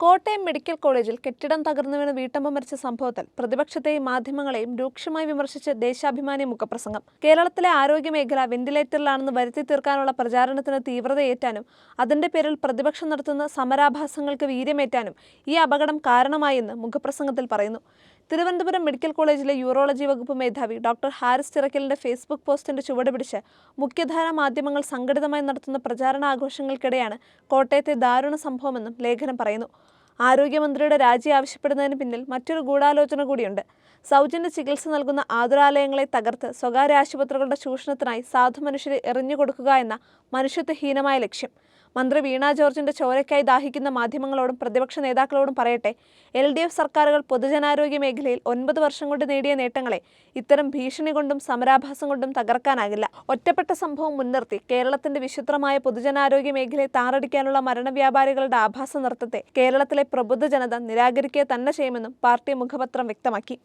Kottayam medical കോളേജിൽ കെട്ടിടം തകർന്നു വീണ് വീട്ടമ്മ മരിച്ച സംഭവത്തിൽ പ്രതിപക്ഷത്തെയും മാധ്യമങ്ങളെയും രൂക്ഷമായി വിമർശിച്ച് ദേശാഭിമാനി മുഖപ്രസംഗം. കേരളത്തിലെ ആരോഗ്യമേഖല വെന്റിലേറ്ററിലാണെന്ന് വരുത്തി തീർക്കാനുള്ള പ്രചാരണത്തിന് തീവ്രതയേറ്റാനും അതിന്റെ പേരിൽ പ്രതിപക്ഷം നടത്തുന്ന സമരാഭാസങ്ങൾക്ക് വീര്യമേറ്റാനും ഈ അപകടം കാരണമായെന്ന് മുഖപ്രസംഗത്തിൽ പറയുന്നു. തിരുവനന്തപുരം മെഡിക്കൽ കോളേജിലെ യൂറോളജി വകുപ്പ് മേധാവി ഡോക്ടർ ഹാരിസ് ചിറക്കലിന്റെ ഫേസ്ബുക്ക് പോസ്റ്റിന്റെ ചുവട് പിടിച്ച് മുഖ്യധാരാ മാധ്യമങ്ങൾ സംഘടിതമായി നടത്തുന്ന പ്രചാരണാഘോഷങ്ങൾക്കിടെയാണ് കോട്ടയത്തെ ദാരുണ സംഭവമെന്നും ലേഖനം പറയുന്നു. ആരോഗ്യമന്ത്രിയുടെ രാജി ആവശ്യപ്പെടുന്നതിന് പിന്നിൽ മറ്റൊരു ഗൂഢാലോചന കൂടിയുണ്ട്. സൗജന്യ ചികിത്സ നൽകുന്ന ആതുരാലയങ്ങളെ തകർത്ത് സ്വകാര്യ ആശുപത്രികളുടെ ചൂഷണത്തിനായി സാധു മനുഷ്യരെ എറിഞ്ഞുകൊടുക്കുക എന്ന മനുഷ്യത്വഹീനമായ ലക്ഷ്യം. മന്ത്രി വീണ ജോർജിന്റെ ചോരയ്ക്കായി ദാഹിക്കുന്ന മാധ്യമങ്ങളോടും പ്രതിപക്ഷ നേതാക്കളോടും പറയട്ടെ, LDF സർക്കാരുകൾ പൊതുജനാരോഗ്യ മേഖലയിൽ 9 വർഷം കൊണ്ട് നേടിയ നേട്ടങ്ങളെ ഇത്തരം ഭീഷണി കൊണ്ടും സമരാഭാസം കൊണ്ടും തകർക്കാനാകില്ല. ഒറ്റപ്പെട്ട സംഭവം മുൻനിർത്തി കേരളത്തിന്റെ വിശുദ്ധമായ പൊതുജനാരോഗ്യ മേഖലയെ താറടിക്കാനുള്ള മരണവ്യാപാരികളുടെ ആഭാസ നൃത്തത്തെ കേരളത്തിലെ പ്രബുദ്ധ ജനത നിരാകരിക്കുക തന്നെ ചെയ്യുമെന്നും പാർട്ടി മുഖപത്രം വ്യക്തമാക്കി.